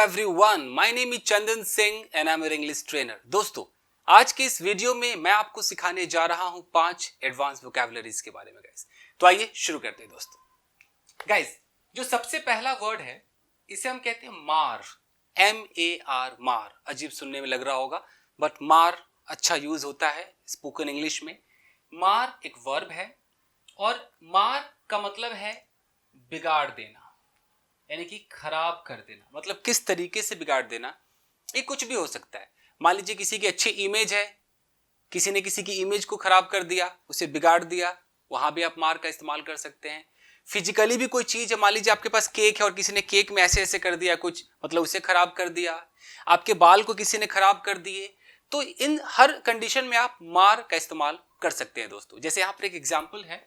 everyone, my name is Chandan Singh and I'm your English trainer. दोस्तों, आज के इस वीडियो में मैं आपको सिखाने जा रहा हूं 5 एडवांस वोकैबुलरीज के बारे में गाइस। तो आइए शुरू करते हैं दोस्तों। गाइस, जो सबसे पहला वर्ड है इसे हम कहते हैं मार, M-A-R, मार। अजीब सुनने में लग रहा होगा बट मार अच्छा यूज होता है स्पोकन इंग्लिश में। मार एक वर्ब है और मार का मतलब है बिगाड़ देना, यानी कि खराब कर देना। मतलब किस तरीके से बिगाड़ देना, ये कुछ भी हो सकता है। मान लीजिए किसी की अच्छी इमेज है, किसी ने किसी की इमेज को खराब कर दिया, उसे बिगाड़ दिया, वहां भी आप मार का इस्तेमाल कर सकते हैं। फिजिकली भी कोई चीज है, मान लीजिए आपके पास केक है और किसी ने केक में ऐसे ऐसे कर दिया कुछ, मतलब उसे खराब कर दिया। आपके बाल को किसी ने खराब कर दिए, तो इन हर कंडीशन में आप मार का इस्तेमाल कर सकते हैं दोस्तों। जैसे यहाँ पर एक एग्जाम्पल है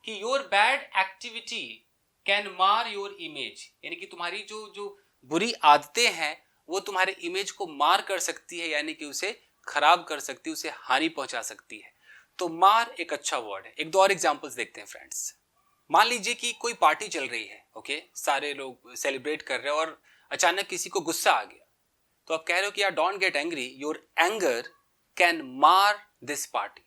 कि योर बैड एक्टिविटी कैन मार योर इमेज, यानी कि तुम्हारी जो बुरी आदतें हैं वो तुम्हारे इमेज को मार कर सकती है, यानी कि उसे खराब कर सकती है, उसे हानि पहुंचा सकती है। तो मार एक अच्छा वर्ड है। एक दो और एग्जांपल्स देखते हैं फ्रेंड्स। मान लीजिए कि कोई पार्टी चल रही है, ओके, सारे लोग सेलिब्रेट कर रहे हैं और अचानक किसी को गुस्सा आ गया, तो आप कह रहे हो कि यार don't get angry, your anger can मार दिस पार्टी,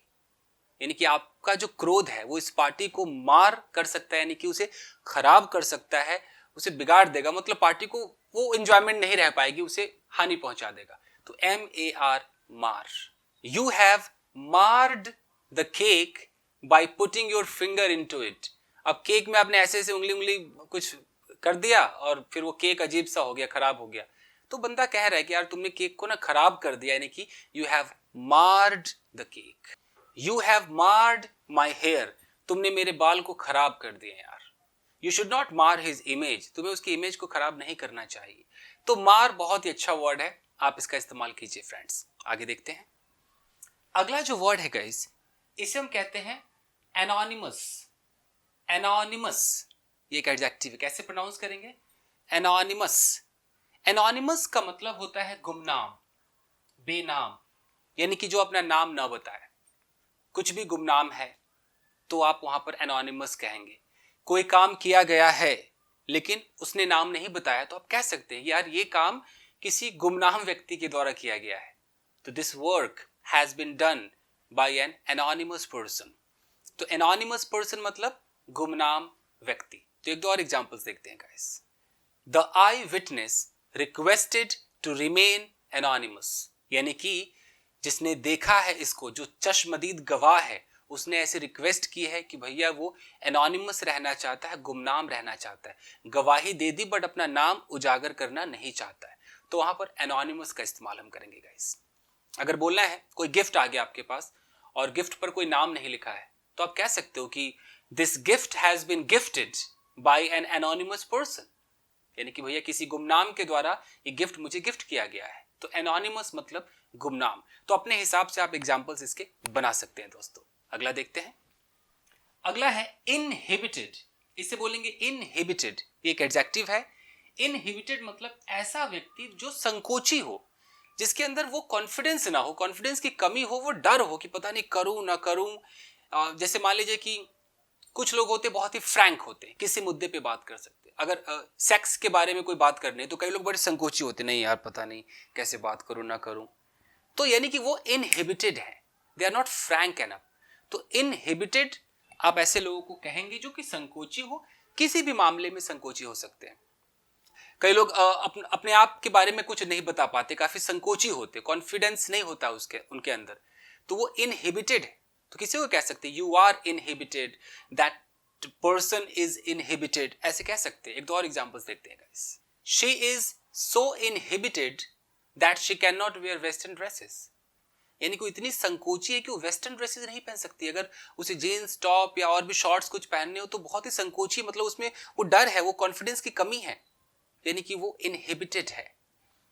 यानी कि आपका जो क्रोध है वो इस पार्टी को मार कर सकता है, यानी कि उसे खराब कर सकता है, उसे बिगाड़ देगा। मतलब पार्टी को वो एंजॉयमेंट नहीं रह पाएगी, उसे हानि पहुंचा देगा। तो M-A-R, mar. You have marred the cake by putting your finger into it. अब केक में आपने ऐसे ऐसे उंगली कुछ कर दिया और फिर वो केक अजीब सा हो गया, खराब हो गया। तो बंदा कह रहा है कि यार तुमने केक को ना खराब कर दिया, यानी कि you have marred the cake. You have marred my hair, तुमने मेरे बाल को खराब कर दिए यार। You should not mar his image, तुम्हें उसकी इमेज को खराब नहीं करना चाहिए। तो मार बहुत ही अच्छा वर्ड है, आप इसका इस्तेमाल कीजिए फ्रेंड्स। आगे देखते हैं। अगला जो वर्ड है गाइस, इसे हम कहते हैं एनोनिमस। एनोनिमस ये एक एडजेक्टिव है, कैसे प्रोनाउंस करेंगे? एनोनिमस। एनोनिमस का मतलब होता है गुमनाम, बेनाम, यानी कि जो अपना नाम ना बताए। कुछ भी गुमनाम है तो आप वहां पर एनोनिमस कहेंगे। कोई काम किया गया है लेकिन उसने नाम नहीं बताया, तो आप कह सकते हैं यार ये काम किसी गुमनाम व्यक्ति के द्वारा किया गया है। तो this work has been done by an anonymous person. तो एनोनिमस पर्सन मतलब गुमनाम व्यक्ति। तो एक दो और एग्जांपल्स देखते हैं guys. The eyewitness requested to remain anonymous, यानी कि जिसने देखा है इसको, जो चश्मदीद गवाह है, उसने ऐसे रिक्वेस्ट की है कि भैया वो एनोनिमस रहना चाहता है, गुमनाम रहना चाहता है। गवाही दे दी बट अपना नाम उजागर करना नहीं चाहता है, तो वहां पर एनोनिमस का इस्तेमाल हम करेंगे गाइस। अगर बोलना है कोई गिफ्ट आ गया आपके पास और गिफ्ट पर कोई नाम नहीं लिखा है, तो आप कह सकते हो कि this gift has been gifted by an anonymous person, यानी कि भैया किसी गुमनाम के द्वारा ये गिफ्ट मुझे गिफ्ट किया गया है। तो एनोनिमस मतलब गुमनाम। तो अपने हिसाब से आप एग्जांपल्स इसके बना सकते हैं दोस्तों। अगला देखते हैं। अगला है इनहिबिटेड। इसे बोलेंगे इनहिबिटेड, ये एक एडजेक्टिव है। इनहिबिटेड मतलब ऐसा व्यक्ति जो संकोची हो, जिसके अंदर वो कॉन्फिडेंस ना हो, कॉन्फिडेंस की कमी हो, वो डर हो कि पता नहीं करूं ना करूं। जैसे मान लीजिए कि कुछ लोग होते बहुत ही फ्रैंक होते हैं, किसी मुद्दे पे बात कर सकते हैं। अगर सेक्स के बारे में कोई बात करनी है तो कई लोग बड़े संकोची होते, नहीं यार पता नहीं कैसे बात करूं ना करूं। तो यानी कि वो इनहिबिटेड है, they are not frank enough. तो इनहिबिटेड आप ऐसे लोगों को कहेंगे जो कि संकोची हो, किसी भी मामले में संकोची हो सकते हैं। कई लोग अपने आप के बारे में कुछ नहीं बता पाते, काफी संकोची होते, कॉन्फिडेंस नहीं होता उनके अंदर, तो वो इनहिबिटेड है। तो किसी को कह सकते हैं you are inhibited, that person is inhibited, ऐसे कह सकते हैं। एक दो और एग्जांपल्स देखते हैं guys. She is so inhibited that she can not wear western dresses, यानी कि इतनी संकोची है कि वो वेस्टर्न ड्रेसेस नहीं पहन सकती। अगर उसे जीन्स टॉप या और भी शॉर्ट्स कुछ पहनने हो तो बहुत ही संकोची, मतलब उसमें वो डर है, वो कॉन्फिडेंस की कमी है, यानी कि वो इनहिबिटेड है।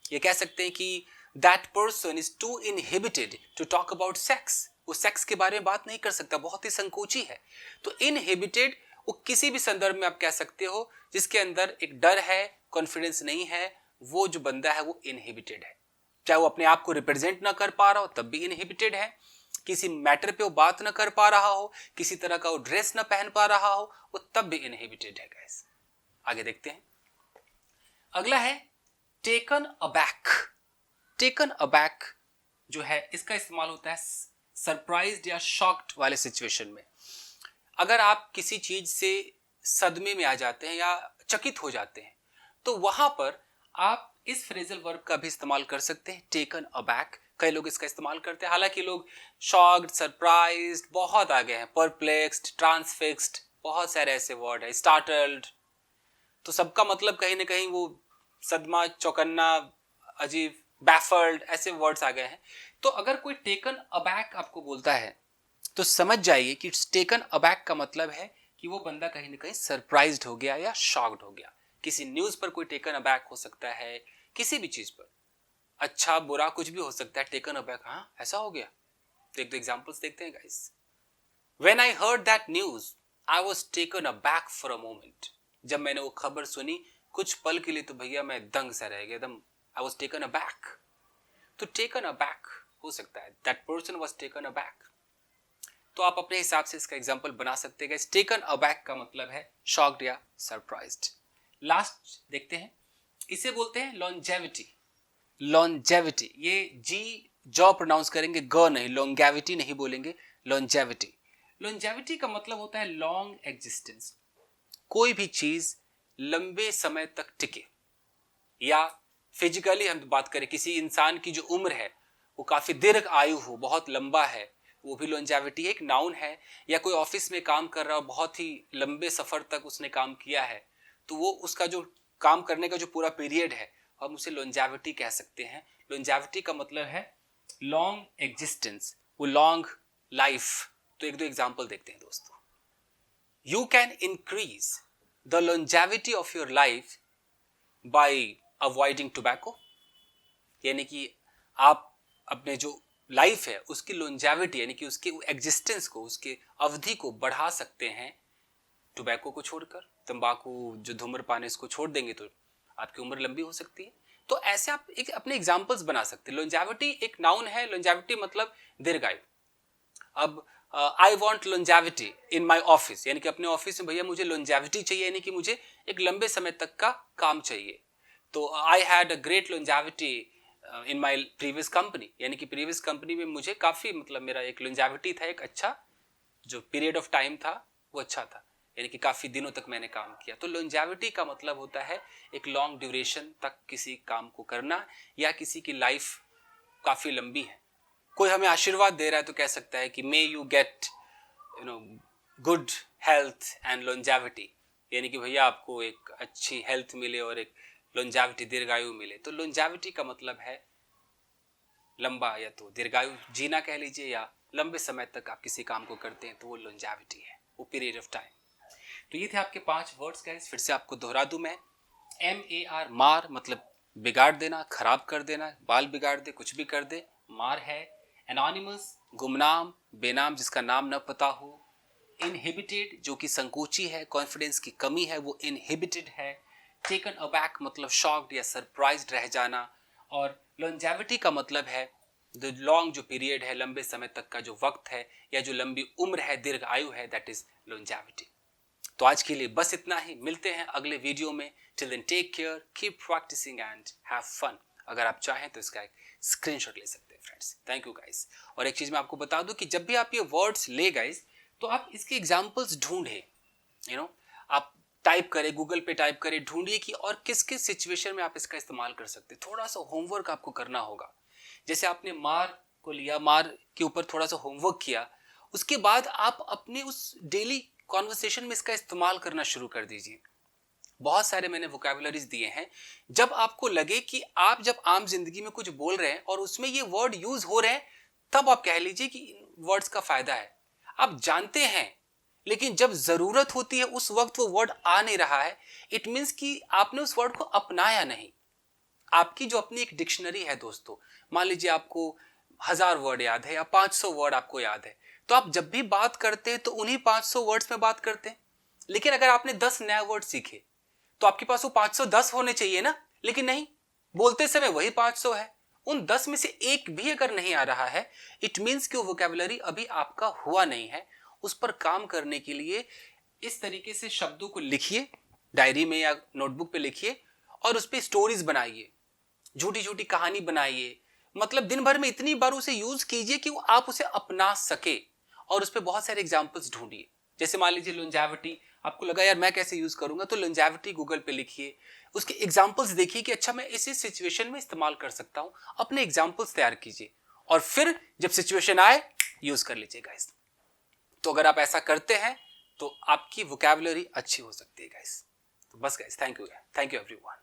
ये कह सकते हैं कि that person is too inhibited to talk about sex, वो सेक्स के बारे में बात नहीं कर सकता, बहुत ही संकोची है। तो इनहिबिटेड वो किसी भी संदर्भ में आप कह सकते हो जिसके अंदर एक डर है, कॉन्फिडेंस नहीं है, वो जो बंदा है वो इनहिबिटेड है। चाहे वो अपने आप को रिप्रेजेंट ना कर पा रहा हो तब भी इनहिबिटेड है, किसी मैटर पे वो बात ना कर पा रहा हो, किसी तरह का वो ड्रेस ना पहन पा रहा हो, वो तब भी इनहिबिटेड है गाइस। आगे देखते हैं। अगला है टेकन अबैक, टेकन अबैक जो है इसका इस्तेमाल होता है सरप्राइज्ड या शॉक्ड वाले सिचुएशन में। अगर आप किसी चीज से सदमे में आ जाते हैं या चकित हो जाते हैं तो वहां पर आप इस फ्रेजल वर्ब का भी इस्तेमाल कर सकते हैं, टेकन अबैक। कई लोग इसका इस्तेमाल करते हैं, हालांकि लोग शॉक्ड, सरप्राइज्ड बहुत आ गए हैं, परप्लेक्स्ड, ट्रांसफिक्स्ड, बहुत सारे ऐसे वर्ड है, स्टार्टल्ड, तो सबका मतलब कहीं ना कहीं वो सदमा, चौकन्ना, अजीब, बैफल्ड, ऐसे वर्ड्स आ गए हैं। तो अगर कोई टेकन अबैक आपको बोलता है तो समझ जाइए कि टेकन अबैक का मतलब है कि वो बंदा कहीं ना कहीं सरप्राइज्ड हो गया या शॉक्ड हो गया। किसी न्यूज पर कोई टेकन अबैक हो सकता है, किसी भी चीज पर, अच्छा बुरा कुछ भी हो सकता है, टेकन अबैक, हाँ ऐसा हो गया। तो एक दो एग्जांपल्स देखते हैं guys. When I heard that news I was taken aback for a moment. जब मैंने वो खबर सुनी कुछ पल के लिए तो भैया मैं दंग सा रह गया, एकदम आई वाज टेकन अबैक। तो टेकन अबैक हो सकता है, that person was taken aback. तो आप अपने हिसाब से इसका एग्जांपल बना सकते हैं। टेकन अबैक का मतलब है शॉक्ड या सरप्राइज्ड। लास्ट देखते हैं, इसे बोलते हैं लॉन्जेविटी। लॉन्जेविटी, ये जी जॉ प्रोनाउंस करेंगे, ग नहीं, लॉन्गेविटी नहीं बोलेंगे, लॉन्जेविटी। लॉन्जेविटी का मतलब होता है लॉन्ग एग्जिस्टेंस, कोई भी चीज लंबे समय तक टिके, या फिजिकली हम बात करें किसी इंसान की जो उम्र है वो काफी दीर्घ आयु हो, बहुत लंबा है, वो भी लॉन्जेविटी एक नाउन है। या कोई ऑफिस में काम कर रहा हो, बहुत ही लंबे सफर तक उसने काम किया है, तो वो उसका जो काम करने का जो पूरा पीरियड है हम उसे लॉन्जेविटी कह सकते हैं। लॉन्जेविटी का मतलब है लॉन्ग एग्जिस्टेंस, वो लॉन्ग लाइफ। तो एक दो एग्जांपल देखते हैं दोस्तों। You can increase the longevity of your life by avoiding tobacco, यानी कि आप अपने जो लाइफ है उसकी लॉन्जेविटी यानी कि उसके एग्जिस्टेंस को, उसके अवधि को बढ़ा सकते हैं टोबैको को छोड़कर। तंबाकू, जो धूम्रपान है, इसको छोड़ देंगे तो आपकी उम्र लंबी हो सकती है। तो ऐसे आप एक अपने एग्जांपल्स बना सकते हैं। लॉन्जेविटी एक नाउन है, लॉन्जेविटी मतलब दीर्घायु। अब I want longevity in my office, यानी कि अपने ऑफिस में भैया मुझे लॉन्जेविटी चाहिए, यानी कि मुझे एक लंबे समय तक का काम चाहिए। तो I had a great longevity in my previous company, यानी कि प्रीवियस कंपनी में मुझे काफी, मतलब मेरा एक लॉन्जेविटी था, एक अच्छा जो पीरियड ऑफ टाइम था वो अच्छा था, यानी कि काफी दिनों तक मैंने काम किया। तो लॉन्जेविटी का मतलब होता है एक लॉन्ग ड्यूरेशन तक किसी काम को करना, या किसी की लाइफ काफी लंबी है। कोई हमें आशीर्वाद दे रहा है तो कह सकता है कि may you get good health and longevity, यानी कि भैया आपको एक अच्छी हेल्थ मिले और एक लॉन्जेविटी, दीर्घायु मिले। तो लॉन्जेविटी का मतलब है लंबा, या तो दीर्घायु जीना कह लीजिए, या लंबे समय तक आप किसी काम को करते हैं तो वो लॉन्जेविटी है, वो पीरियड ऑफ टाइम। तो ये थे आपके 5 वर्ड्स गाइस। फिर से आपको दोहरा दूं मैं। MAR, मार मतलब बिगाड़ देना, खराब कर देना, बाल बिगाड़ दे, कुछ भी कर दे, मार है। एनोनिमस, गुमनाम, बेनाम, जिसका नाम न पता हो। इनहिबिटेड, जो कि संकोची है, कॉन्फिडेंस की कमी है, वो इनहिबिटेड है। टेकन अबैक मतलब शॉक्ड या सरप्राइज्ड रह जाना। और लॉन्जेविटी का मतलब है द लॉन्ग, जो पीरियड है, लंबे समय तक का जो वक्त है, या जो लंबी उम्र है, दीर्घ आयु है, दैट इज लॉन्जेविटी। तो आज के लिए बस इतना ही, मिलते हैं अगले वीडियो में। Till then take care, keep practising and have fun. अगर आप चाहें तो इसका एक स्क्रीनशॉट ले सकते हैं फ्रेंड्स। Thank you guys. और एक चीज मैं आपको बता दूं कि जब भी आप ये वर्ड्स ले गाइस तो आप इसके एग्जांपल्स ढूंढें, आप टाइप करें, गूगल पे टाइप करें, ढूंढिए कि और किस किस सिचुएशन में आप इसका इस्तेमाल कर सकते हैं। थोड़ा सा होमवर्क आपको करना होगा। जैसे आपने मार को लिया, मार के ऊपर थोड़ा सा होमवर्क किया, उसके बाद आप अपने उस डेली कॉन्वर्सेशन में इसका इस्तेमाल करना शुरू कर दीजिए। बहुत सारे मैंने वोकैबुलरीज दिए हैं। जब आपको लगे कि आप जब आम जिंदगी में कुछ बोल रहे हैं और उसमें ये वर्ड यूज हो रहे हैं, तब आप कह लीजिए कि इन वर्ड्स का फायदा है। आप जानते हैं लेकिन जब जरूरत होती है उस वक्त वो वर्ड आ नहीं रहा है, इट मीन्स कि आपने उस वर्ड को अपनाया नहीं। आपकी जो अपनी एक डिक्शनरी है दोस्तों, मान लीजिए आपको 1000 वर्ड याद है या 500 वर्ड आपको याद है, तो आप जब भी बात करते हैं तो उन्हीं 500 वर्ड्स में बात करते हैं। लेकिन अगर आपने 10 नए वर्ड सीखे तो आपके पास वो 510 होने चाहिए ना, लेकिन नहीं, बोलते समय वही 500 है। उन 10 में से एक भी अगर नहीं आ रहा है, इट मीन्स कि वो वोकैबुलरी अभी आपका हुआ नहीं है। उस पर काम करने के लिए इस तरीके से शब्दों को लिखिए, डायरी में या नोटबुक पे लिखिए और उस पर स्टोरीज बनाइए। झूठी झूठी कहानी बनाइए, मतलब दिन भर में इतनी बार उसे यूज कीजिए कि आप उसे अपना सके, और उस पर बहुत सारे एग्जाम्पल्स ढूंढिए। जैसे मान लीजिए लॉन्जेविटी, आपको लगा यार मैं कैसे यूज करूंगा, तो लॉन्जेविटी गूगल पे लिखिए, उसके एग्जाम्पल्स देखिए कि अच्छा मैं इस सिचुएशन में इस्तेमाल कर सकता हूं, अपने एग्जाम्पल्स तैयार कीजिए और फिर जब सिचुएशन आए यूज कर लीजिए गाइस। तो अगर आप ऐसा करते हैं तो आपकी वोकैबुलरी अच्छी हो सकती है गाइस। तो बस गाइस, थैंक यू एवरीवन।